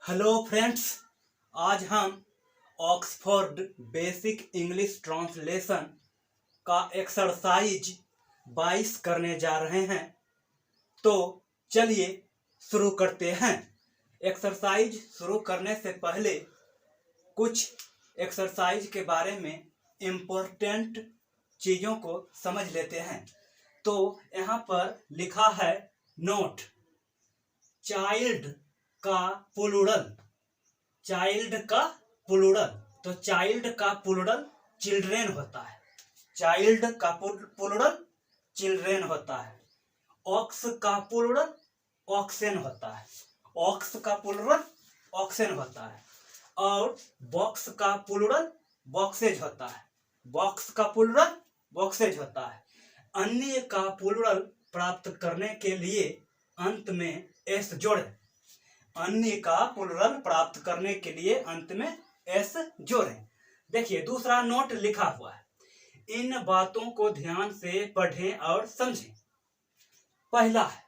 Hello friends, आज हम Oxford basic English translation का एक्सरसाइज 22 करने जा रहे हैं। तो चलिए शुरू करते हैं। एक्सरसाइज शुरू करने से पहले कुछ एक्सरसाइज के बारे में इम्पोर्टेंट चीज़ों को समझ लेते हैं। तो यहाँ पर लिखा है नोट, चाइल्ड का प्लूरल, चाइल्ड का प्लूरल। तो चाइल्ड का प्लूरल चिल्ड्रेन होता है, चाइल्ड का प्लूरल चिल्ड्रेन होता है। ऑक्स का प्लूरल ऑक्सेन होता है, ऑक्स का प्लूरल ऑक्सेन होता है। और बॉक्स का प्लूरल बॉक्सेज होता है, बॉक्स का प्लूरल बॉक्सेज होता है। अन्य का प्लूरल प्राप्त करने के लिए अंत में एस जोड़ें, अन्य का प्लूरल प्राप्त करने के लिए अंत में एस जोड़ें। देखिए दूसरा नोट लिखा हुआ है, इन बातों को ध्यान से पढ़ें और समझें। पहला है,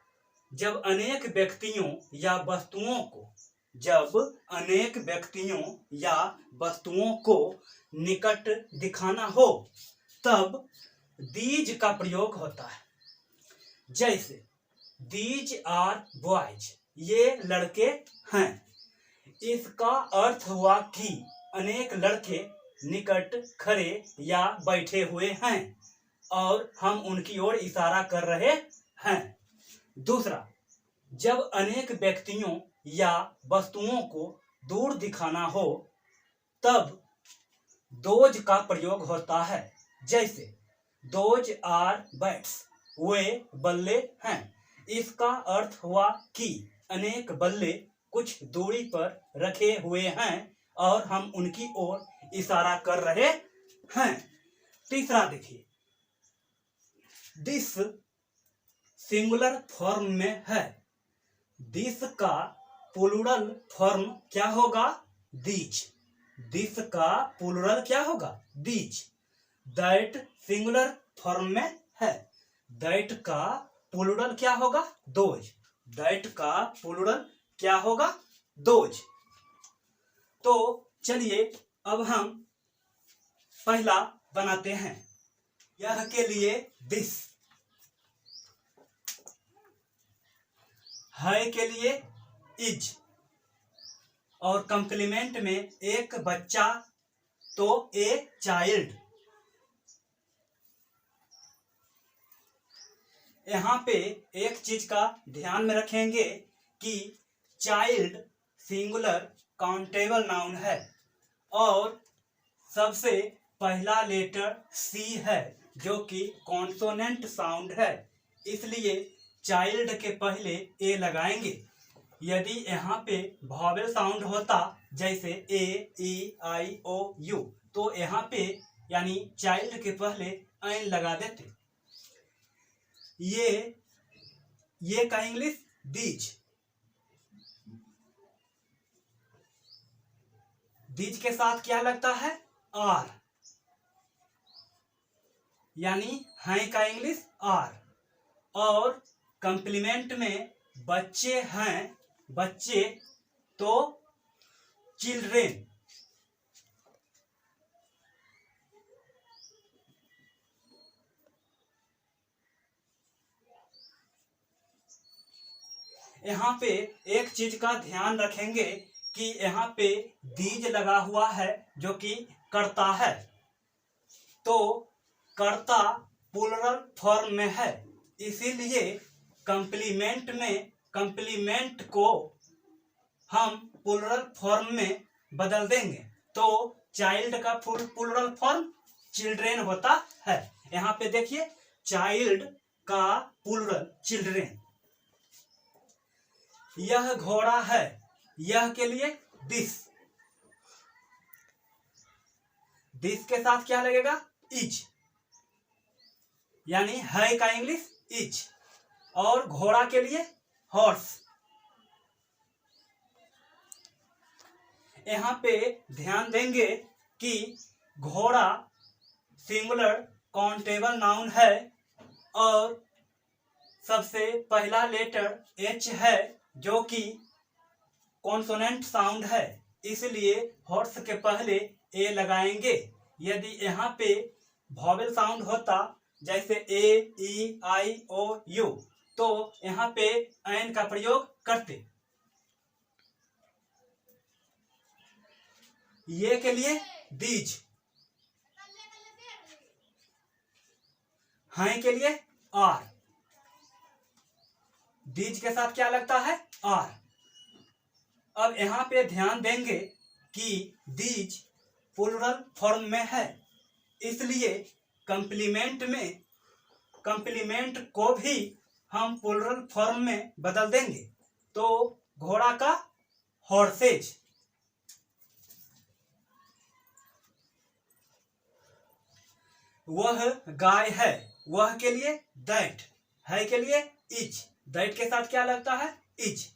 जब अनेक व्यक्तियों या वस्तुओं को, जब अनेक व्यक्तियों या वस्तुओं को निकट दिखाना हो तब दीज का प्रयोग होता है। जैसे दीज आर बॉयज, ये लड़के हैं। इसका अर्थ हुआ कि अनेक लड़के निकट खड़े या बैठे हुए हैं और हम उनकी ओर इशारा कर रहे हैं। दूसरा, जब अनेक व्यक्तियों या वस्तुओं को दूर दिखाना हो तब दोज का प्रयोग होता है। जैसे दोज आर बैट्स, वे बल्ले हैं। इसका अर्थ हुआ कि अनेक बल्ले कुछ दूरी पर रखे हुए हैं और हम उनकी ओर इशारा कर रहे हैं। तीसरा देखिए, दिस सिंगुलर फॉर्म में है। दिस का प्लूरल फॉर्म क्या होगा? दीज। दिस का प्लूरल क्या होगा? दीज। दैट सिंगुलर फॉर्म में है। दैट का प्लूरल क्या होगा? दोज। दैट का प्लूरल क्या होगा? दोज। तो चलिए अब हम पहला बनाते हैं। यह के लिए दिस, है के लिए इज, और कंप्लीमेंट में एक बच्चा तो ए चाइल्ड। यहाँ पे एक चीज का ध्यान में रखेंगे कि चाइल्ड सिंगुलर काउंटेबल नाउन है और सबसे पहला लेटर सी है जो कि कॉन्सोनेंट साउंड है, इसलिए चाइल्ड के पहले ए लगाएंगे। यदि यहाँ पे वॉवेल साउंड होता जैसे ए, ई, आई, ओ, यू, तो यहाँ पे यानी चाइल्ड के पहले ऐन लगा देते। ये का इंग्लिश दीज। दीज के साथ क्या लगता है? आर, यानी हैं का इंग्लिश आर। और कंप्लीमेंट में बच्चे हैं, बच्चे तो चिल्ड्रेन। यहाँ पे एक चीज का ध्यान रखेंगे कि यहाँ पे दीज लगा हुआ है जो कि कर्ता है, तो कर्ता प्लूरल फॉर्म में है, इसीलिए कंप्लीमेंट में कंप्लीमेंट को हम प्लूरल फॉर्म में बदल देंगे। तो चाइल्ड का प्लूरल फॉर्म चिल्ड्रेन होता है। यहाँ पे देखिए चाइल्ड का प्लूरल चिल्ड्रेन। यह घोड़ा है, यह के लिए दिस। दिस के साथ क्या लगेगा? इज, यानी है का इंग्लिश इज। और घोड़ा के लिए हॉर्स। यहाँ पे ध्यान देंगे कि घोड़ा सिंगुलर काउंटेबल नाउन है और सबसे पहला लेटर एच है जो कि कॉन्सोनेंट साउंड है, इसलिए हॉर्स के पहले ए लगाएंगे। यदि यहाँ पे वॉवेल साउंड होता जैसे ए, ई, आई, ओ, यू, तो यहाँ पे एन का प्रयोग करते। ये के लिए दीज, हैं के लिए आर। दीज के साथ क्या लगता है? आर। अब यहां पे ध्यान देंगे कि दीज प्लूरल फॉर्म में है, इसलिए कंप्लीमेंट को भी हम प्लूरल फॉर्म में बदल देंगे। तो घोड़ा का हॉर्सेज, वह गाय है, वह के लिए दैट, है के लिए इज, दैट के साथ क्या लगता है? इज।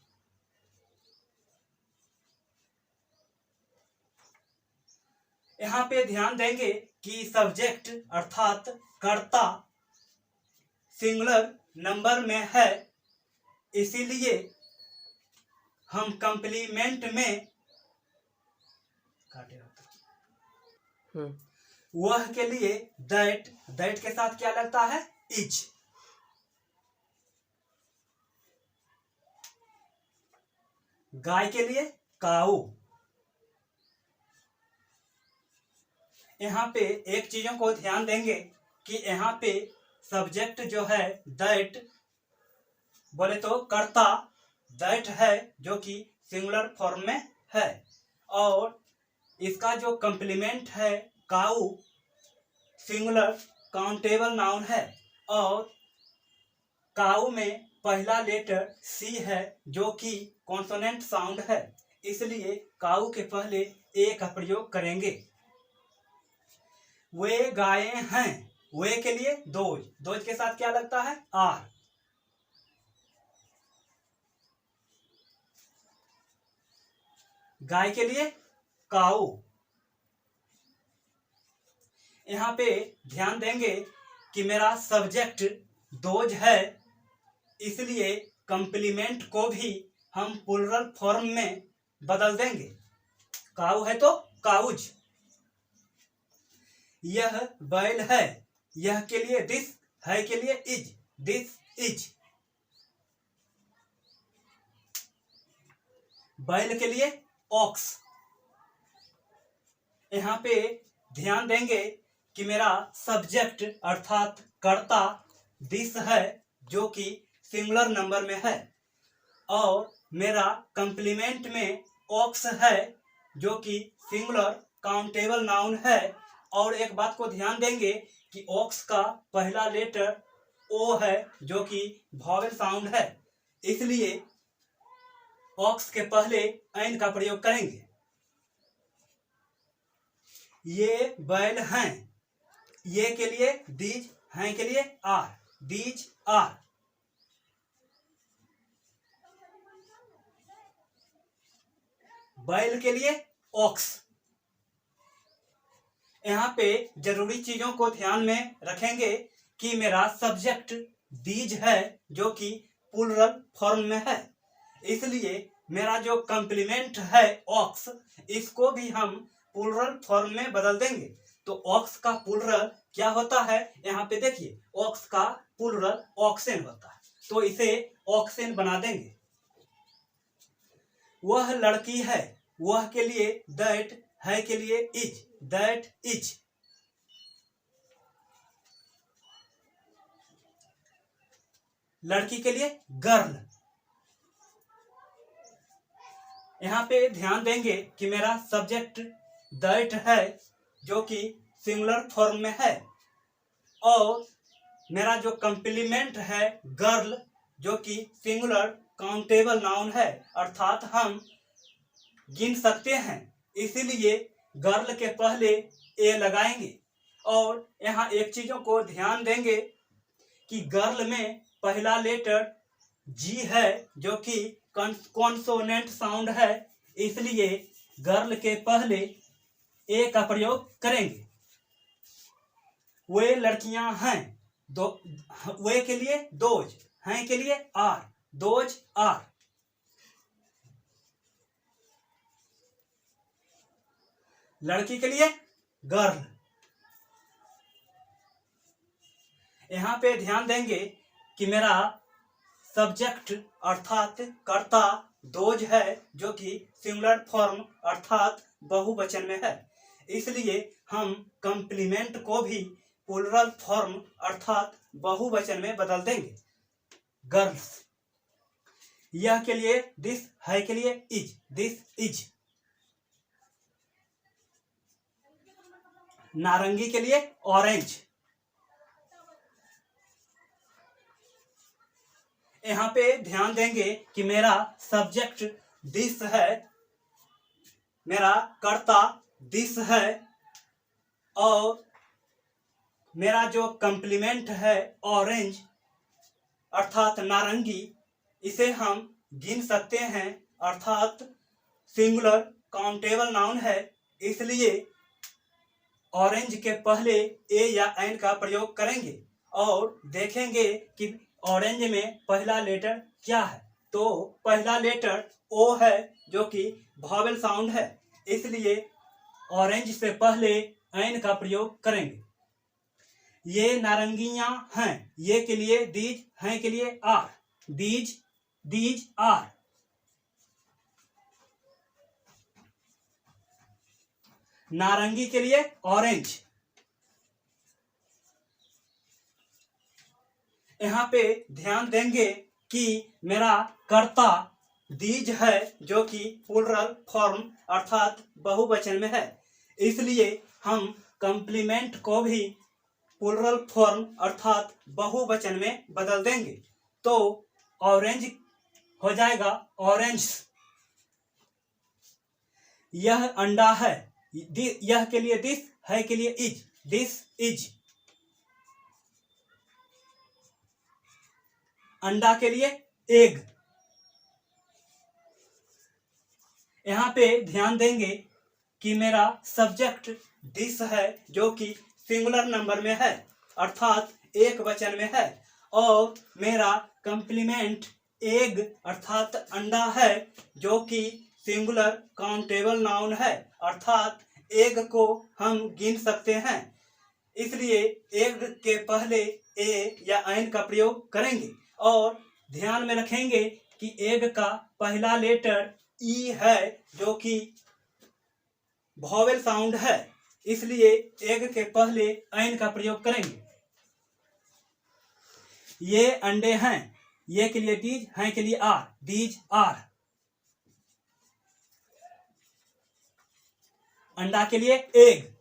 यहां पे ध्यान देंगे कि सब्जेक्ट अर्थात कर्ता सिंगुलर नंबर में है, इसीलिए हम कंप्लीमेंट में वह के लिए दैट, दैट के साथ क्या लगता है? इज। गाय के लिए काऊ। यहाँ पे एक चीजों को ध्यान देंगे कि यहाँ पे सब्जेक्ट जो है दैट, बोले तो कर्ता दैट है जो कि सिंगुलर फॉर्म में है, और इसका जो कंप्लीमेंट है काऊ सिंगुलर काउंटेबल नाउन है, और काऊ में पहला लेटर सी है जो कि कॉन्सोनेंट साउंड है, इसलिए काऊ के पहले ए का प्रयोग करेंगे। वे गायें हैं, वे के लिए दोज, दोज के साथ क्या लगता है? आर। गाय के लिए काऊ। यहाँ पे ध्यान देंगे कि मेरा सब्जेक्ट दोज है, इसलिए कंप्लीमेंट को भी हम प्लूरल फॉर्म में बदल देंगे। काऊ है तो काउज। यह बैल है, यह के लिए दिस, है के लिए इज, दिस इज। बैल के लिए ऑक्स। यहाँ पे ध्यान देंगे कि मेरा सब्जेक्ट अर्थात कर्ता दिस है जो कि सिंगुलर नंबर में है, और मेरा कंप्लीमेंट में ऑक्स है जो कि सिंगुलर काउंटेबल नाउन है। और एक बात को ध्यान देंगे कि ऑक्स का पहला लेटर ओ है जो कि वॉवेल साउंड है, इसलिए ऑक्स के पहले एन का प्रयोग करेंगे। ये बैल हैं, ये के लिए दीज, हैं के लिए आर, दीज आर। बैल के लिए ऑक्स। यहाँ पे जरूरी चीजों को ध्यान में रखेंगे कि मेरा सब्जेक्ट दीज है जो कि प्लूरल फॉर्म में है, इसलिए मेरा जो कंप्लीमेंट है ऑक्स, इसको भी हम प्लूरल फॉर्म में बदल देंगे। तो ऑक्स का प्लूरल क्या होता है? यहाँ पे देखिए, ऑक्स का प्लूरल ऑक्सेन होता है, तो इसे ऑक्सेन बना देंगे। वह लड़की है, वह के लिए दैट, है के लिए इज, दैट इज। लड़की के लिए गर्ल। यहाँ पे ध्यान देंगे कि मेरा सब्जेक्ट दैट है जो कि सिंगुलर फॉर्म में है, और मेरा जो कंप्लीमेंट है गर्ल जो कि सिंगुलर काउंटेबल नाउन है, अर्थात हम गिन सकते हैं, इसीलिए गर्ल के पहले ए लगाएंगे। और यहाँ एक चीजों को ध्यान देंगे कि गर्ल में पहला लेटर जी है जो कि कॉन्सोनेंट साउंड है, इसलिए गर्ल के पहले ए का प्रयोग करेंगे। वे लड़कियां हैं, दो, वे के लिए दोज, हैं के लिए आर, दोज आर। लड़की के लिए गर्ल। यहाँ पे ध्यान देंगे कि मेरा सब्जेक्ट अर्थात कर्ता दोज है, जो कि सिंगुलर फॉर्म अर्थात बहुवचन में है, इसलिए हम कंप्लीमेंट को भी प्लूरल फॉर्म अर्थात बहुवचन में बदल देंगे, गर्ल्स। यह के लिए दिस, है के लिए इज, दिस इज। नारंगी के लिए ऑरेंज। यहाँ पे ध्यान देंगे कि मेरा सब्जेक्ट दिस है, मेरा कर्ता दिस है, और मेरा जो कंप्लीमेंट है ऑरेंज अर्थात नारंगी, इसे हम गिन सकते हैं अर्थात सिंगुलर काउंटेबल नाउन है, इसलिए ऑरेंज के पहले ए या एन का प्रयोग करेंगे और देखेंगे कि ऑरेंज में पहला लेटर क्या है। तो पहला लेटर ओ है, जो कि वॉवेल साउंड है, इसलिए ऑरेंज से पहले एन का प्रयोग करेंगे। ये नारंगियां हैं, ये के लिए दीज, हैं के लिए आर, दीज, दीज आर। नारंगी के लिए ऑरेंज। यहाँ पे ध्यान देंगे कि मेरा कर्ता दीज है, जो कि प्लूरल फॉर्म अर्थात बहुवचन में है, इसलिए हम कंप्लीमेंट को भी प्लूरल फॉर्म अर्थात बहुवचन में बदल देंगे। तो ऑरेंज हो जाएगा ऑरेंज। यह अंडा है, यह के लिए दिस, है के लिए इज, दिस इज। अंडा के लिए एग। यहाँ पे ध्यान देंगे कि मेरा सब्जेक्ट दिस है, जो कि सिंगुलर नंबर में है अर्थात एक वचन में है, और मेरा कंप्लीमेंट एग अर्थात अंडा है, जो कि सिंगुलर काउंटेबल नाउन है, अर्थात एग को हम गिन सकते हैं, इसलिए एग के पहले ए या एन का प्रयोग करेंगे। और ध्यान में रखेंगे कि एग का पहला लेटर ई है, जो कि वॉवेल साउंड है, इसलिए एग के पहले एन का प्रयोग करेंगे। ये अंडे हैं, ये के लिए दीज, हैं के लिए आर, दीज आर। अंडा के लिए एग।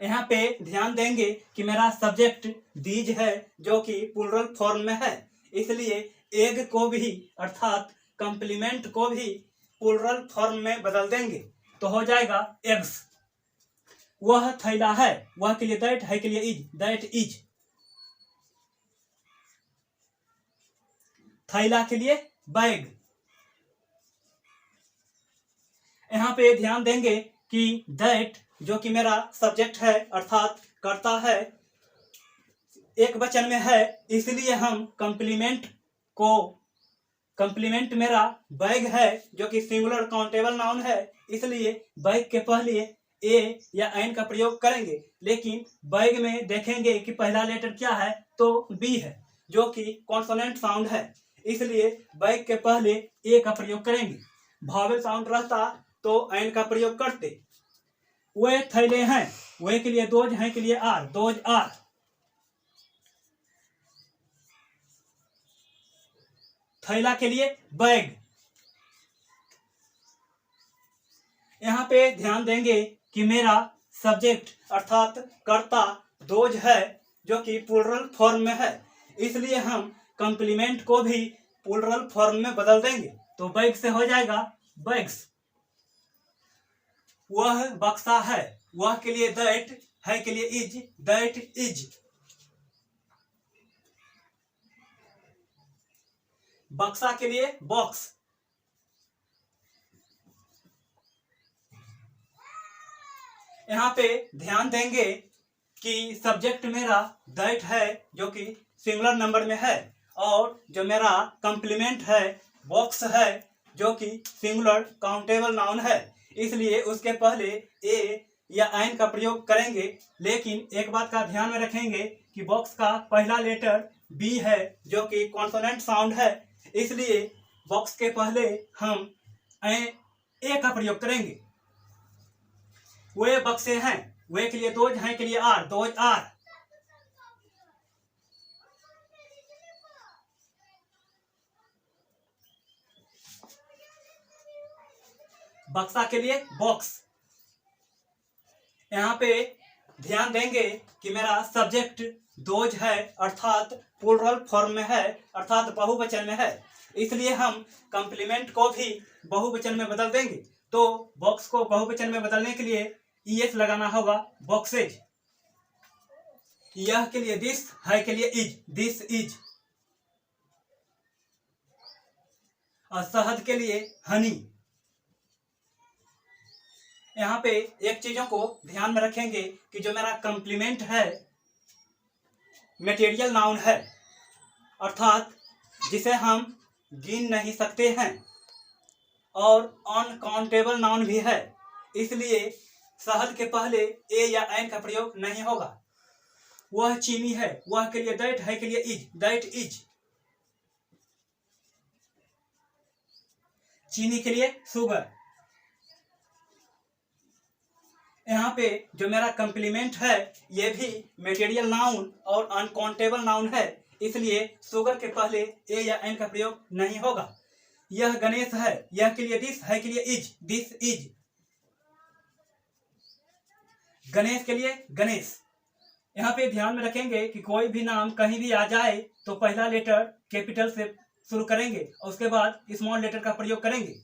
यहाँ पे ध्यान देंगे कि मेरा सब्जेक्ट दीज है, जो कि प्लूरल फॉर्म में है, इसलिए एग को भी अर्थात कंप्लीमेंट को भी प्लूरल फॉर्म में बदल देंगे, तो हो जाएगा एग्स। वह थैला है, वह के लिए दैट, है के लिए इज, दैट इज। थैला के लिए बैग। यहाँ पे ध्यान देंगे कि दैट, जो कि मेरा सब्जेक्ट है अर्थात कर्ता है, एक वचन में है, इसलिए हम कंप्लीमेंट मेरा बैग है, जो कि सिंगुलर काउंटेबल नाउन है, इसलिए बैग के पहले ए या एन का प्रयोग करेंगे। लेकिन बैग में देखेंगे कि पहला लेटर क्या है, तो बी है, जो कि कॉन्सोनेंट साउंड है, इसलिए बैग के पहले ए का प्रयोग करेंगे। वॉवेल साउंड रहता तो एन का प्रयोग करते। वे थैले हैं, वे के लिए दोज, हैं के लिए आर, दोज आर। थैला के लिए बैग। यहाँ पे ध्यान देंगे कि मेरा सब्जेक्ट अर्थात कर्ता दोज है, जो कि प्लूरल फॉर्म में है, इसलिए हम कंप्लीमेंट को भी प्लूरल फॉर्म में बदल देंगे, तो बैग से हो जाएगा बैग्स। वह बक्सा है, वह के लिए दैट, है के लिए इज, दैट इज। बक्सा के लिए बॉक्स। यहाँ पे ध्यान देंगे कि सब्जेक्ट मेरा दैट है, जो कि सिंगुलर नंबर में है, और जो मेरा कंप्लीमेंट है बॉक्स है, जो कि सिंगुलर काउंटेबल नाउन है, इसलिए उसके पहले ए या एन का प्रयोग करेंगे। लेकिन एक बात का ध्यान में रखेंगे कि बॉक्स का पहला लेटर बी है जो कि कॉन्सोनेंट साउंड है, इसलिए बॉक्स के पहले हम ए का प्रयोग करेंगे। वे बक्से हैं, वे के लिए दोज हैं के लिए आर, दोज आर। बक्सा के लिए बॉक्स। यहाँ पे ध्यान देंगे कि मेरा सब्जेक्ट दोज है अर्थात प्लूरल फॉर्म में है, अर्थात बहुवचन में है, इसलिए हम कंप्लीमेंट को भी बहुवचन में बदल देंगे। तो बॉक्स को बहुवचन में बदलने के लिए ईएस लगाना होगा, बॉक्सेज। यह के लिए दिस, है के लिए इज, दिस इज। और शहद के लिए हनी। यहाँ पे एक चीजों को ध्यान में रखेंगे कि जो मेरा कंप्लीमेंट है मटेरियल नाउन है, अर्थात जिसे हम गिन नहीं सकते हैं, और अनकाउंटेबल नाउन भी है, इसलिए शहद के पहले ए या एन का प्रयोग नहीं होगा। वह चीनी है, वह के लिए दैट, है के लिए इज, दैट इज। चीनी के लिए शुगर। यहाँ पे जो मेरा कंप्लीमेंट है ये भी मटेरियल नाउन और अनकाउंटेबल नाउन है, इसलिए शुगर के पहले ए या एन का प्रयोग नहीं होगा। यह गणेश है, यह के लिए दिस, है के लिए इज, दिस इज। गणेश के लिए गणेश। यहाँ पे ध्यान में रखेंगे कि कोई भी नाम कहीं भी आ जाए तो पहला लेटर कैपिटल से शुरू करेंगे और उसके बाद स्मॉल लेटर का प्रयोग करेंगे।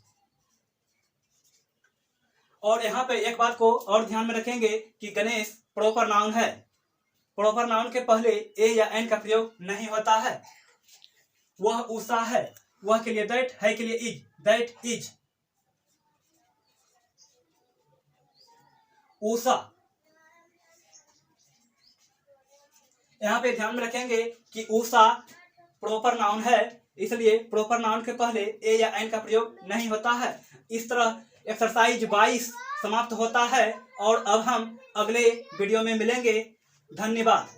और यहाँ पे एक बात को और ध्यान में रखेंगे कि गणेश प्रॉपर नाउन है, प्रॉपर नाउन के पहले ए या एन का प्रयोग नहीं होता है। वह उषा है, वह के लिए दैट, है के लिए इज, दैट इज। उषा। यहाँ पे ध्यान में रखेंगे कि उषा प्रॉपर नाउन है, इसलिए प्रॉपर नाउन के पहले ए या एन का प्रयोग नहीं होता है। इस तरह एक्सरसाइज 22 समाप्त होता है और अब हम अगले वीडियो में मिलेंगे। धन्यवाद।